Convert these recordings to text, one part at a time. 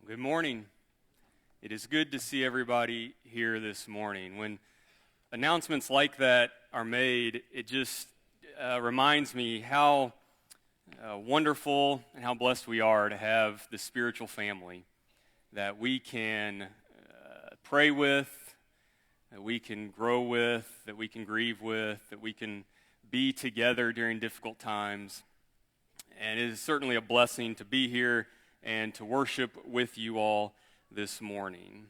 Good morning. It is good to see everybody here this morning. When announcements like that are made, it just reminds me how wonderful and how blessed we are to have the spiritual family that we can pray with, that we can grow with, that we can grieve with, that we can be together during difficult times. And it is certainly a blessing to be here and to worship with you all this morning.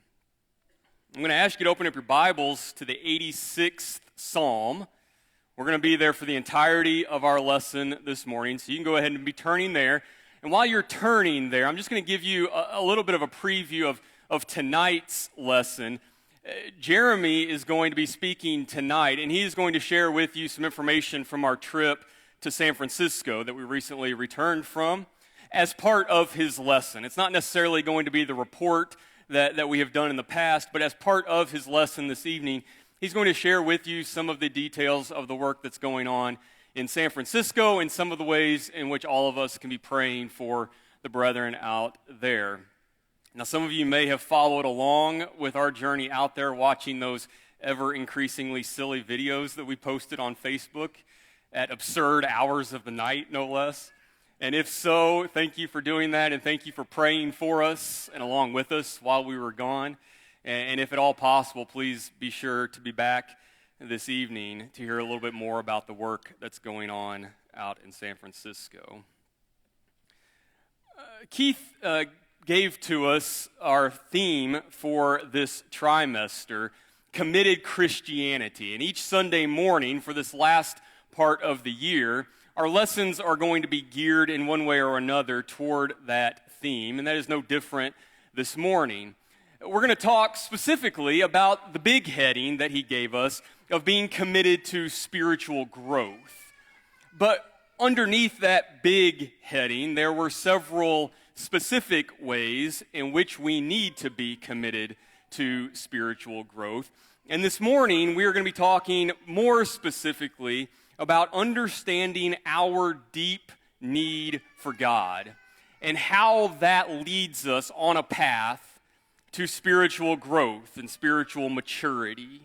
I'm going to ask you to open up your Bibles to the 86th Psalm. We're going to be there for the entirety of our lesson this morning, so you can go ahead and be turning there. And while you're turning there, I'm just going to give you a little bit of a preview of tonight's lesson. Jeremy is going to be speaking tonight, and he is going to share with you some information from our trip to San Francisco that we recently returned from as part of his lesson. It's not necessarily going to be the report that we have done in the past, but as part of his lesson this evening, he's going to share with you some of the details of the work that's going on in San Francisco and some of the ways in which all of us can be praying for the brethren out there. Now, some of you may have followed along with our journey out there, watching those ever-increasingly silly videos that we posted on Facebook at absurd hours of the night, no less. And if so, thank you for doing that, and thank you for praying for us and along with us while we were gone. And if at all possible, please be sure to be back this evening to hear a little bit more about the work that's going on out in San Francisco. Keith gave to us our theme for this trimester, Committed Christianity. And each Sunday morning for this last part of the year, our lessons are going to be geared in one way or another toward that theme, and that is no different this morning. We're going to talk specifically about the big heading that he gave us of being committed to spiritual growth. But underneath that big heading, there were several specific ways in which we need to be committed to spiritual growth. And this morning, we are going to be talking more specifically about understanding our deep need for God and how that leads us on a path to spiritual growth and spiritual maturity.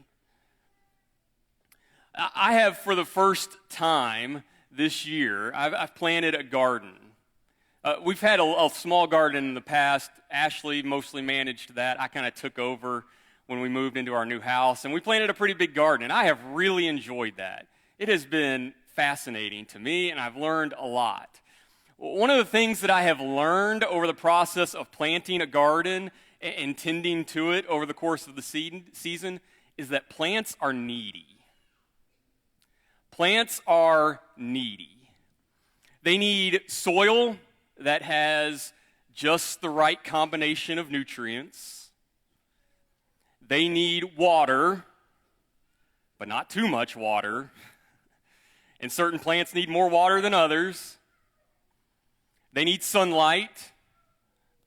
I have, for the first time this year, I've planted a garden. We've had a small garden in the past. Ashley mostly managed that. I kind of took over when we moved into our new house, and we planted a pretty big garden, and I have really enjoyed that. It has been fascinating to me, and I've learned a lot. One of the things that I have learned over the process of planting a garden and tending to it over the course of the season is that plants are needy. Plants are needy. They need soil that has just the right combination of nutrients. They need water, but not too much water. And certain plants need more water than others. They need sunlight,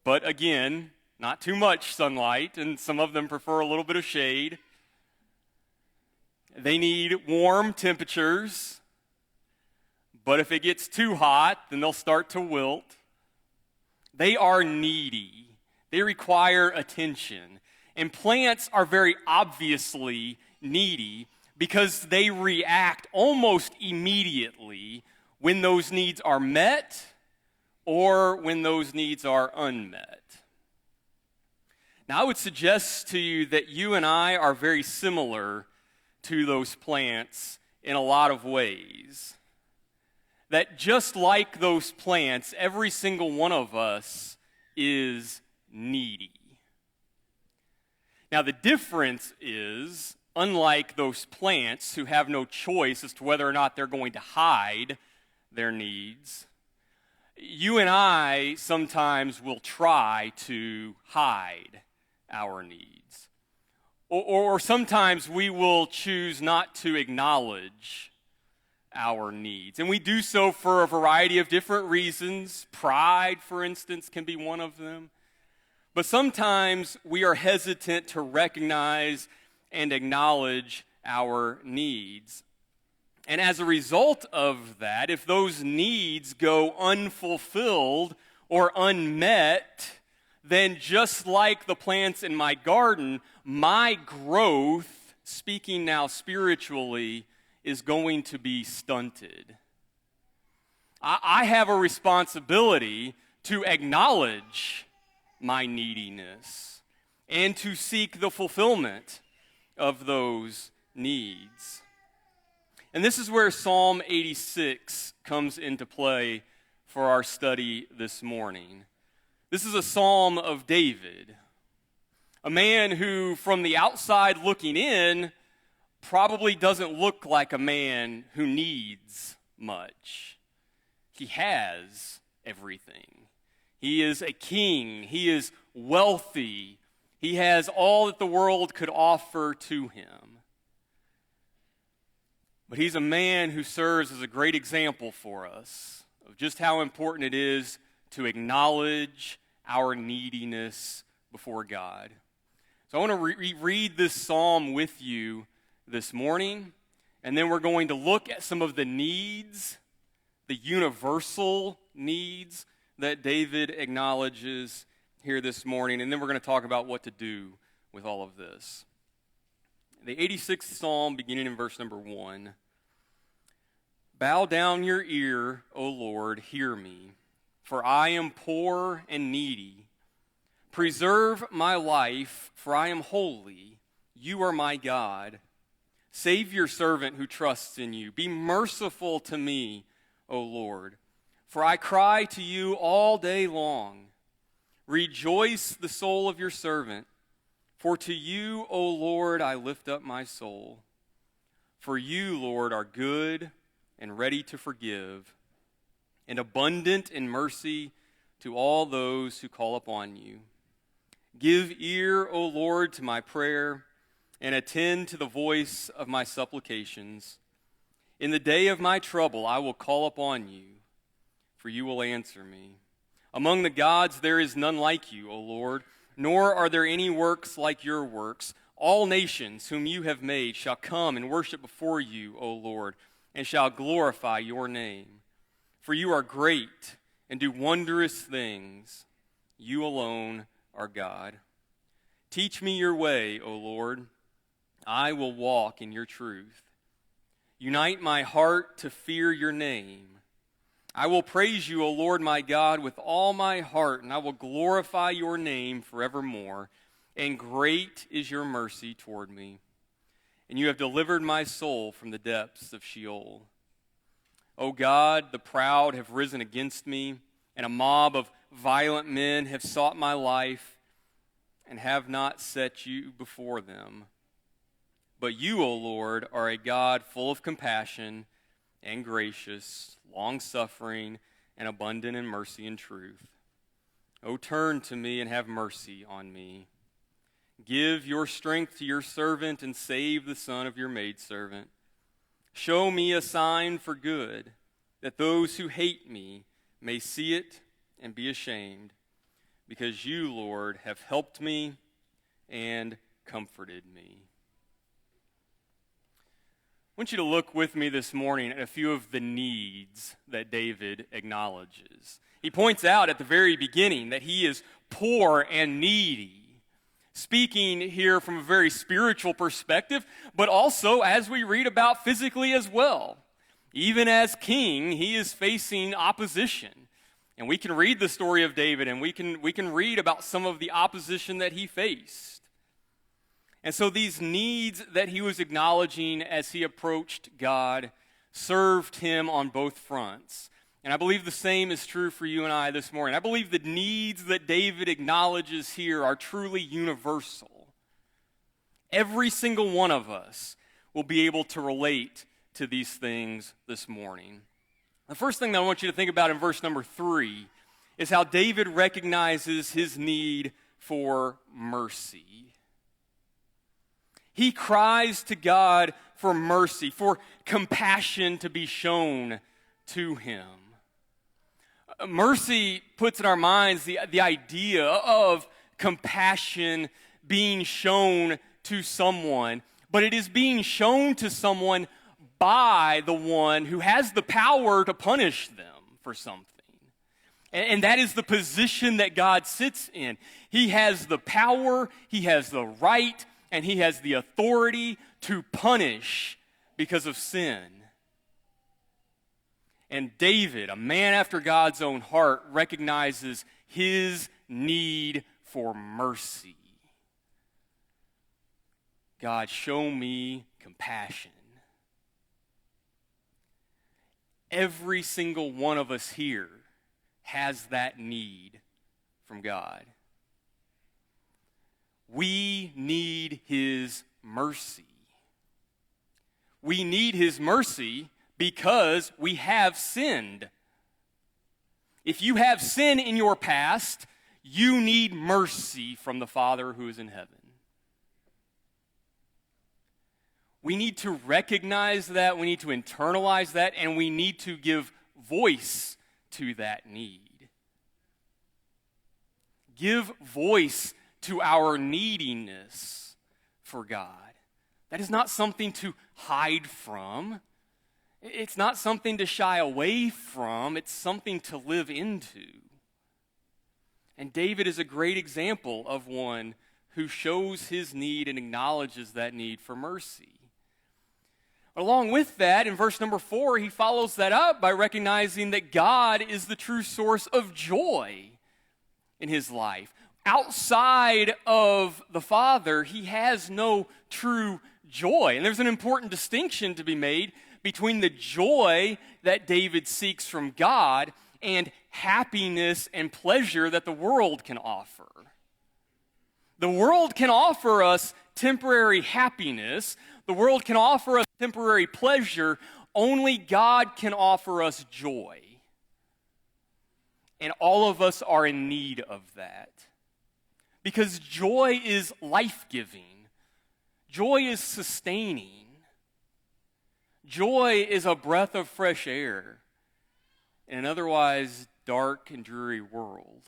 but again, not too much sunlight, and some of them prefer a little bit of shade. They need warm temperatures, but if it gets too hot, then they'll start to wilt. They are needy. They require attention. And plants are very obviously needy because they react almost immediately when those needs are met or when those needs are unmet. Now, I would suggest to you that you and I are very similar to those plants in a lot of ways. That just like those plants, every single one of us is needy. Now, the difference is, unlike those plants who have no choice as to whether or not they're going to hide their needs, you and I sometimes will try to hide our needs. Or sometimes we will choose not to acknowledge our needs. And we do so for a variety of different reasons. Pride, for instance, can be one of them. But sometimes we are hesitant to recognize and acknowledge our needs. And as a result of that, if those needs go unfulfilled or unmet, then just like the plants in my garden, my growth, speaking now spiritually, is going to be stunted. I have a responsibility to acknowledge my neediness and to seek the fulfillment of those needs. And this is where Psalm 86 comes into play for our study this morning. This is a psalm of David, a man who, from the outside looking in, probably doesn't look like a man who needs much. He has everything. He is a king. He is wealthy. He has all that the world could offer to him. But he's a man who serves as a great example for us of just how important it is to acknowledge our neediness before God. So I want to read this psalm with you this morning, and then we're going to look at some of the needs, the universal needs that David acknowledges here this morning, and then we're going to talk about what to do with all of this. The 86th Psalm, beginning in verse number 1. Bow down your ear, O Lord, hear me, for I am poor and needy. Preserve my life, for I am holy. You are my God. Save your servant who trusts in you. Be merciful to me, O Lord, for I cry to you all day long. Rejoice the soul of your servant, for to you, O Lord, I lift up my soul. For you, Lord, are good and ready to forgive, and abundant in mercy to all those who call upon you. Give ear, O Lord, to my prayer, and attend to the voice of my supplications. In the day of my trouble I will call upon you, for you will answer me. Among the gods there is none like you, O Lord, nor are there any works like your works. All nations whom you have made shall come and worship before you, O Lord, and shall glorify your name. For you are great and do wondrous things. You alone are God. Teach me your way, O Lord. I will walk in your truth. Unite my heart to fear your name. I will praise you, O Lord my God, with all my heart, and I will glorify your name forevermore. And great is your mercy toward me. And you have delivered my soul from the depths of Sheol. O God, the proud have risen against me, and a mob of violent men have sought my life and have not set you before them. But you, O Lord, are a God full of compassion and gracious, long-suffering, and abundant in mercy and truth. O turn to me and have mercy on me. Give your strength to your servant and save the son of your maidservant. Show me a sign for good, that those who hate me may see it and be ashamed, because you, Lord, have helped me and comforted me. I want you to look with me this morning at a few of the needs that David acknowledges. He points out at the very beginning that he is poor and needy, speaking here from a very spiritual perspective, but also as we read about physically as well. Even as king, he is facing opposition. And we can read the story of David, and we can read about some of the opposition that he faced. And so these needs that he was acknowledging as he approached God served him on both fronts. And I believe the same is true for you and I this morning. I believe the needs that David acknowledges here are truly universal. Every single one of us will be able to relate to these things this morning. The first thing that I want you to think about in verse number 3 is how David recognizes his need for mercy. He cries to God for mercy, for compassion to be shown to him. Mercy puts in our minds the idea of compassion being shown to someone, but it is being shown to someone by the one who has the power to punish them for something. And that is the position that God sits in. He has the power, he has the right, and he has the authority to punish because of sin. And David, a man after God's own heart, recognizes his need for mercy. God, show me compassion. Every single one of us here has that need from God. We need his mercy. We need his mercy because we have sinned. If you have sin in your past, you need mercy from the Father who is in heaven. We need to recognize that, we need to internalize that, and we need to give voice to that need. Give voice to our neediness for God. That is not something to hide from. It's not something to shy away from. It's something to live into. And David is a great example of one who shows his need and acknowledges that need for mercy. Along with that, in verse number 4, he follows that up by recognizing that God is the true source of joy in his life. Outside of the Father, he has no true joy. And there's an important distinction to be made between the joy that David seeks from God and happiness and pleasure that the world can offer. The world can offer us temporary happiness. The world can offer us temporary pleasure. Only God can offer us joy. And all of us are in need of that. Because joy is life-giving. Joy is sustaining. Joy is a breath of fresh air in an otherwise dark and dreary world.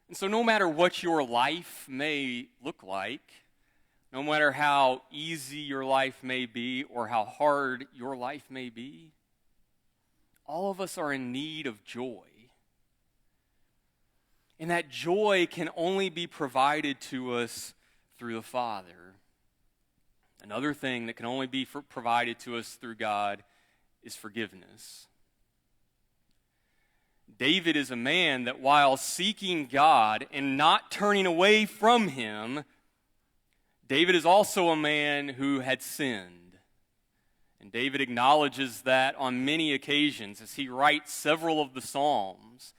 And so no matter what your life may look like, no matter how easy your life may be or how hard your life may be, all of us are in need of joy. And that joy can only be provided to us through the Father. Another thing that can only be provided to us through God is forgiveness. David is a man that while seeking God and not turning away from him, David is also a man who had sinned. And David acknowledges that on many occasions as he writes several of the Psalms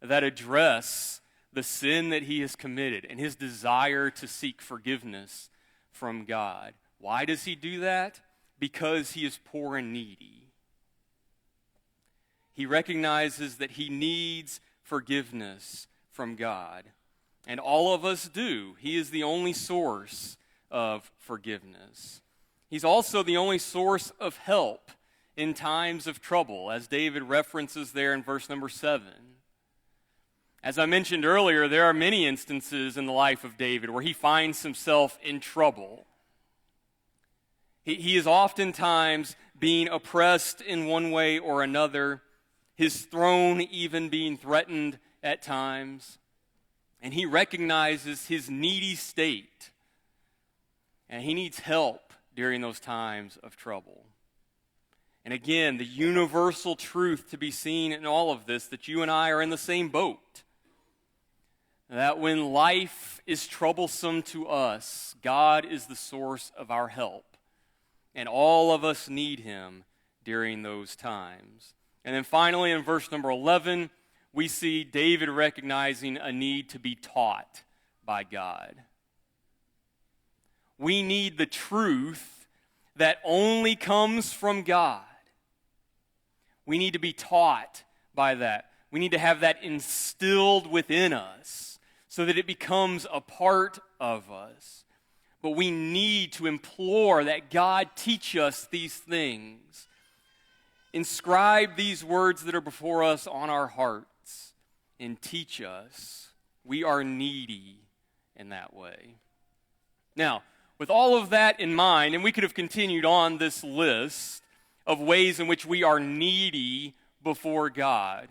that address the sin that he has committed and his desire to seek forgiveness from God. Why does he do that? Because he is poor and needy. He recognizes that he needs forgiveness from God. And all of us do. He is the only source of forgiveness. He's also the only source of help in times of trouble, as David references there in verse number 7. As I mentioned earlier, there are many instances in the life of David where he finds himself in trouble. He is oftentimes being oppressed in one way or another, his throne even being threatened at times, and he recognizes his needy state, and he needs help during those times of trouble. And again, the universal truth to be seen in all of this, that you and I are in the same boat. That when life is troublesome to us, God is the source of our help. And all of us need him during those times. And then finally, in verse number 11, we see David recognizing a need to be taught by God. We need the truth that only comes from God. We need to be taught by that. We need to have that instilled within us so that it becomes a part of us. But we need to implore that God teach us these things. Inscribe these words that are before us on our hearts and teach us. We are needy in that way. Now, with all of that in mind, and we could have continued on this list of ways in which we are needy before God.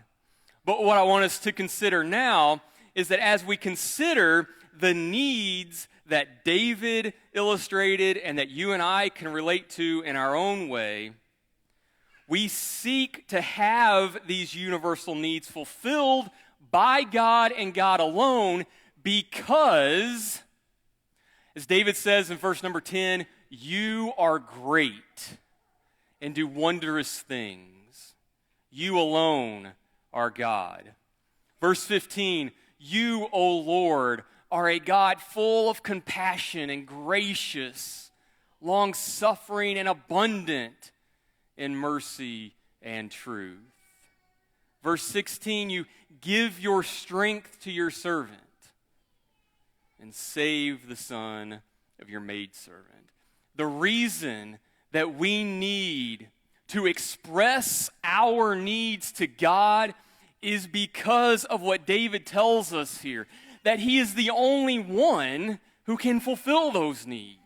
But what I want us to consider now is that as we consider the needs that David illustrated and that you and I can relate to in our own way, we seek to have these universal needs fulfilled by God and God alone because, as David says in verse number 10, you are great and do wondrous things. You alone are God. Verse 15, you, O Lord, are a God full of compassion and gracious, long-suffering and abundant in mercy and truth. Verse 16, you give your strength to your servant and save the son of your maidservant. The reason that we need to express our needs to God is because of what David tells us here, that he is the only one who can fulfill those needs.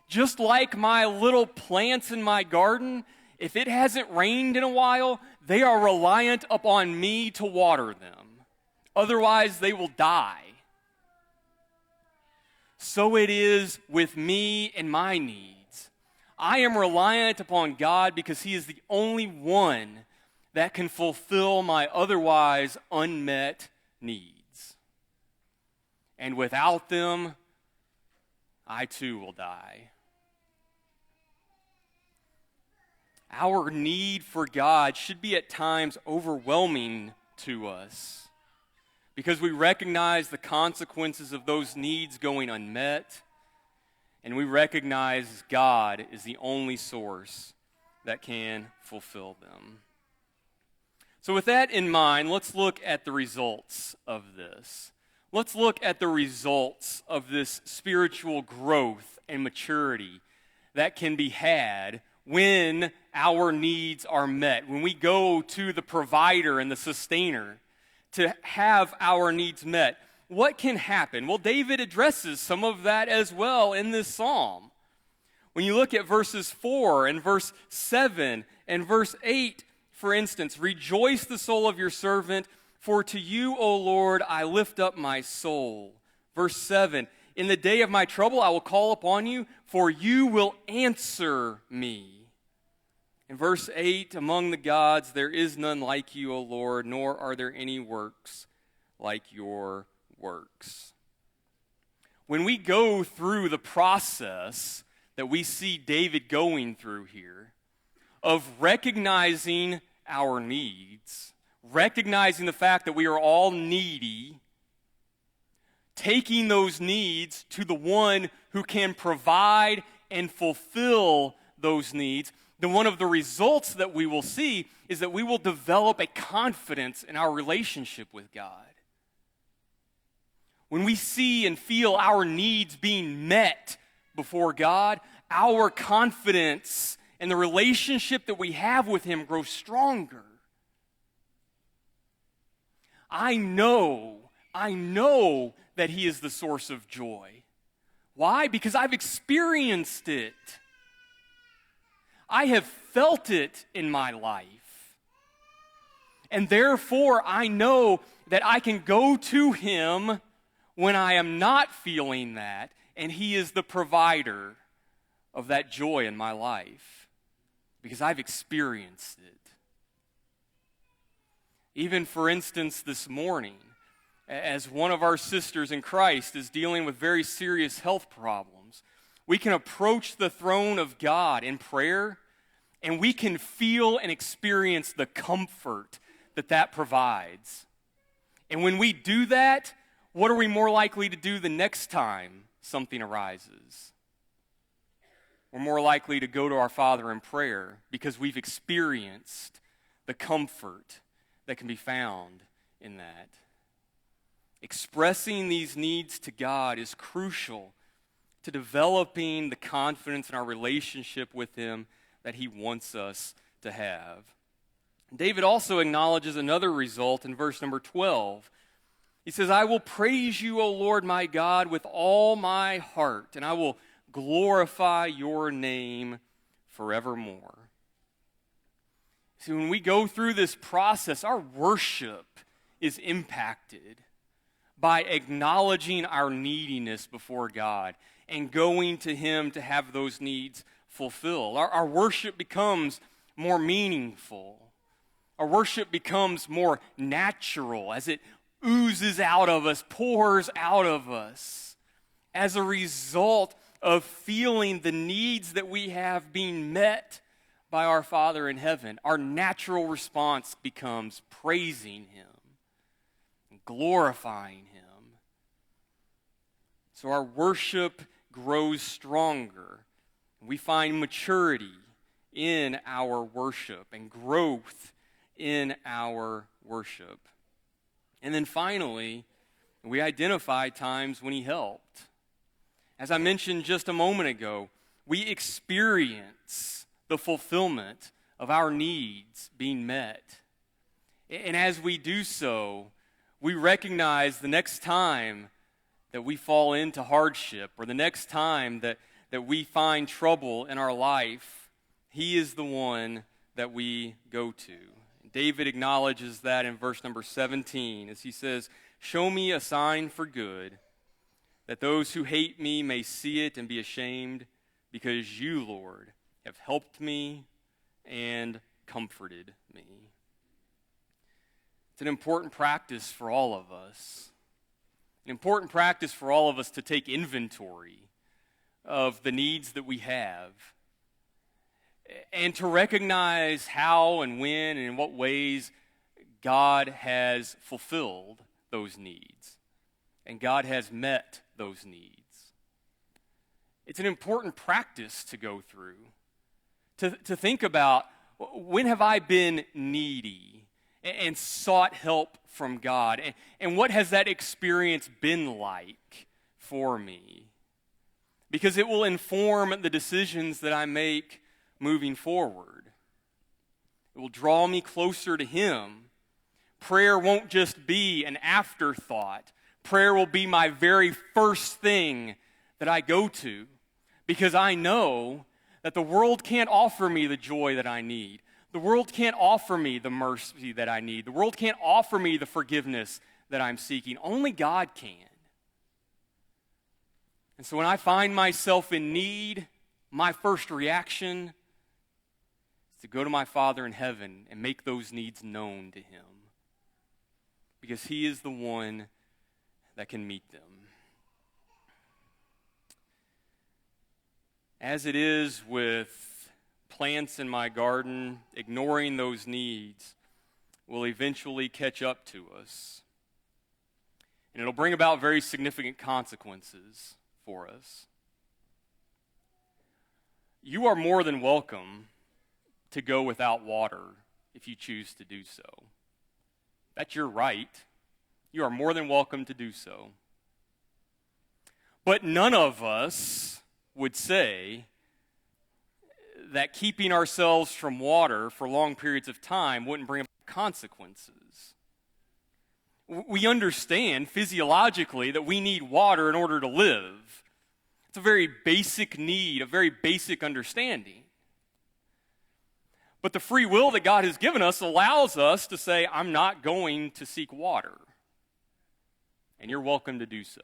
Just like my little plants in my garden, if it hasn't rained in a while, they are reliant upon me to water them. Otherwise, they will die. So it is with me and my needs. I am reliant upon God because he is the only one that can fulfill my otherwise unmet needs. And without them, I too will die. Our need for God should be at times overwhelming to us because we recognize the consequences of those needs going unmet, and we recognize God is the only source that can fulfill them. So with that in mind, let's look at the results of this. Let's look at the results of this spiritual growth and maturity that can be had when our needs are met, when we go to the provider and the sustainer to have our needs met. What can happen? Well, David addresses some of that as well in this psalm. When you look at verses 4 and verse 7 and verse 8, for instance, rejoice the soul of your servant, for to you, O Lord, I lift up my soul. Verse 7, in the day of my trouble I will call upon you, for you will answer me. In verse 8, among the gods there is none like you, O Lord, nor are there any works like your works. When we go through the process that we see David going through here, of recognizing our needs, recognizing the fact that we are all needy, taking those needs to the one who can provide and fulfill those needs, then one of the results that we will see is that we will develop a confidence in our relationship with God. When we see and feel our needs being met before God, our confidence and the relationship that we have with him grows stronger. I know that he is the source of joy. Why? Because I've experienced it. I have felt it in my life. And therefore, I know that I can go to him when I am not feeling that, and he is the provider of that joy in my life, because I've experienced it. Even, for instance, this morning, as one of our sisters in Christ is dealing with very serious health problems, we can approach the throne of God in prayer, and we can feel and experience the comfort that that provides. And when we do that, what are we more likely to do the next time something arises? We're more likely to go to our Father in prayer because we've experienced the comfort that can be found in that. Expressing these needs to God is crucial to developing the confidence in our relationship with him that he wants us to have. David also acknowledges another result in verse number 12. He says, I will praise you, O Lord my God, with all my heart, and I will glorify your name forevermore. See, when we go through this process, our worship is impacted by acknowledging our neediness before God and going to Him to have those needs fulfilled. Our worship becomes more meaningful. Our worship becomes more natural as it oozes out of us, pours out of us, as a result of feeling the needs that we have being met by our Father in heaven. Our natural response becomes praising Him and glorifying Him. So our worship grows stronger. We find maturity in our worship and growth in our worship. And then finally, we identify times when He helped. As I mentioned just a moment ago, we experience the fulfillment of our needs being met. And as we do so, we recognize the next time that we fall into hardship or the next time that we find trouble in our life, He is the one that we go to. David acknowledges that in verse number 17 as he says, "Show me a sign for good, that those who hate me may see it and be ashamed, because you, Lord, have helped me and comforted me." It's an important practice for all of us. An important practice for all of us to take inventory of the needs that we have and to recognize how and when and in what ways God has fulfilled those needs and God has met those needs. It's an important practice to go through, to think about, when have I been needy and sought help from God? And what has that experience been like for me? Because it will inform the decisions that I make moving forward. It will draw me closer to Him. Prayer won't just be an afterthought. Prayer will be my very first thing that I go to, because I know that the world can't offer me the joy that I need. The world can't offer me the mercy that I need. The world can't offer me the forgiveness that I'm seeking. Only God can. And so when I find myself in need, my first reaction is to go to my Father in heaven and make those needs known to Him, because He is the one that can meet them. As it is with plants in my garden, ignoring those needs will eventually catch up to us. And it'll bring about very significant consequences for us. You are more than welcome to go without water if you choose to do so. That's your right. You are more than welcome to do so. But none of us would say that keeping ourselves from water for long periods of time wouldn't bring about consequences. We understand physiologically that we need water in order to live. It's a very basic need, a very basic understanding. But the free will that God has given us allows us to say, I'm not going to seek water. And you're welcome to do so.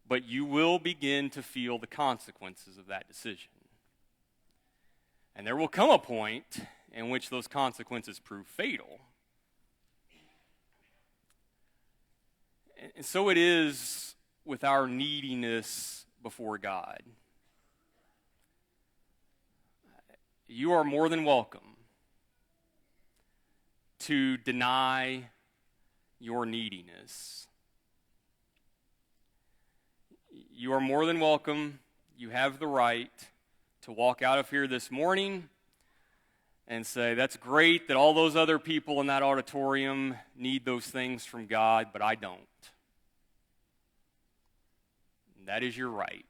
But you will begin to feel the consequences of that decision. And there will come a point in which those consequences prove fatal. And so it is with our neediness before God. You are more than welcome to deny your neediness. You are more than welcome. You have the right to walk out of here this morning and say, that's great that all those other people in that auditorium need those things from God, but I don't. And that is your right.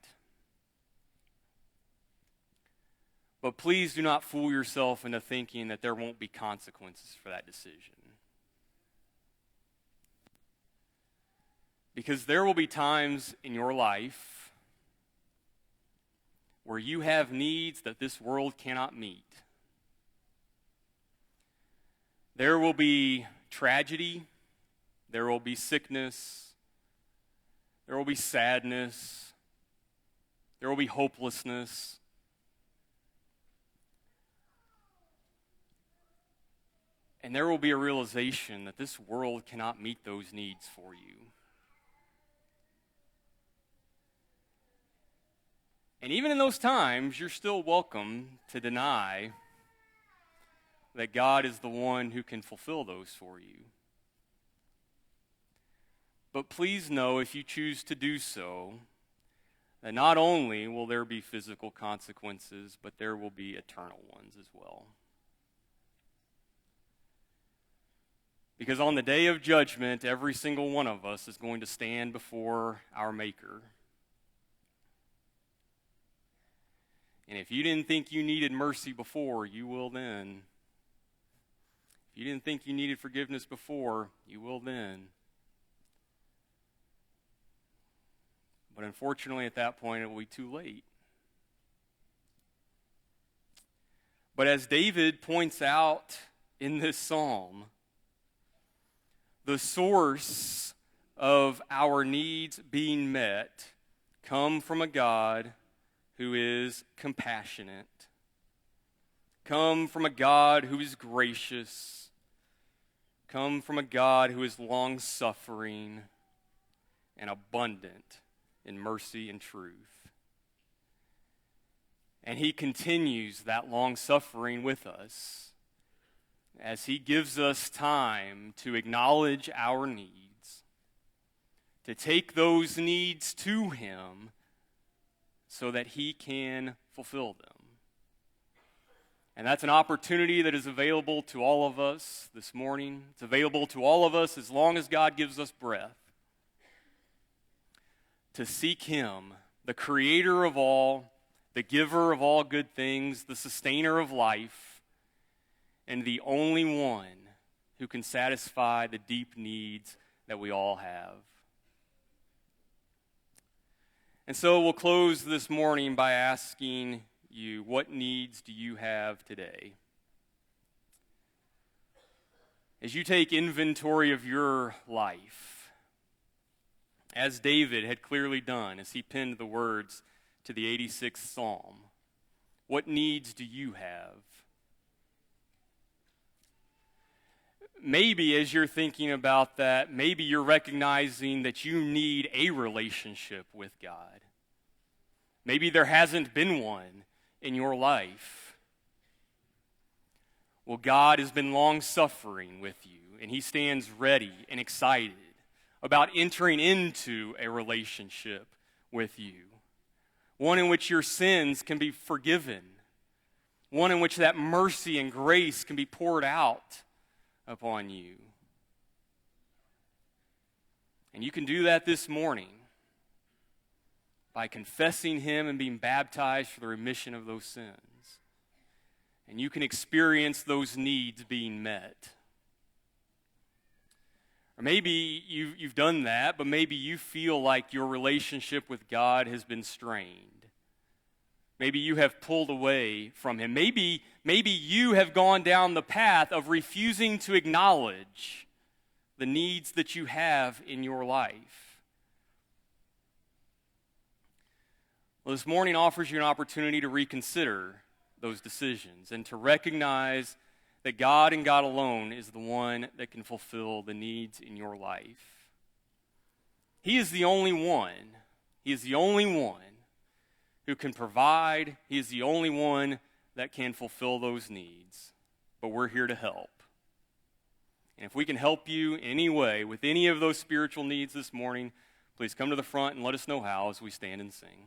But please do not fool yourself into thinking that there won't be consequences for that decision. Because there will be times in your life where you have needs that this world cannot meet. There will be tragedy, there will be sickness, there will be sadness, there will be hopelessness. And there will be a realization that this world cannot meet those needs for you. And even in those times, you're still welcome to deny that God is the one who can fulfill those for you. But please know, if you choose to do so, that not only will there be physical consequences, but there will be eternal ones as well. Because on the day of judgment, every single one of us is going to stand before our Maker. And if you didn't think you needed mercy before, you will then. If you didn't think you needed forgiveness before, you will then. But unfortunately, at that point, it will be too late. But as David points out in this psalm, the source of our needs being met come from a God who is compassionate, come from a God who is gracious, come from a God who is long-suffering and abundant in mercy and truth. And he continues that long-suffering with us as he gives us time to acknowledge our needs, to take those needs to him so that he can fulfill them. And that's an opportunity that is available to all of us this morning. It's available to all of us as long as God gives us breath, to seek him, the creator of all, the giver of all good things, the sustainer of life, and the only one who can satisfy the deep needs that we all have. And so we'll close this morning by asking you, what needs do you have today? As you take inventory of your life, as David had clearly done as he penned the words to the 86th Psalm, what needs do you have? Maybe as you're thinking about that, maybe you're recognizing that you need a relationship with God. Maybe there hasn't been one in your life. Well, God has been long-suffering with you, and he stands ready and excited about entering into a relationship with you. One in which your sins can be forgiven. One in which that mercy and grace can be poured out upon you. And you can do that this morning by confessing him and being baptized for the remission of those sins. And you can experience those needs being met. Or maybe you've done that, but maybe you feel like your relationship with God has been strained. Maybe you have pulled away from him. Maybe you have gone down the path of refusing to acknowledge the needs that you have in your life. Well, this morning offers you an opportunity to reconsider those decisions and to recognize that God and God alone is the one that can fulfill the needs in your life. He is the only one. He is the only one who can provide. He is the only one that can fulfill those needs. But we're here to help. And if we can help you in any way with any of those spiritual needs this morning, please come to the front and let us know how as we stand and sing.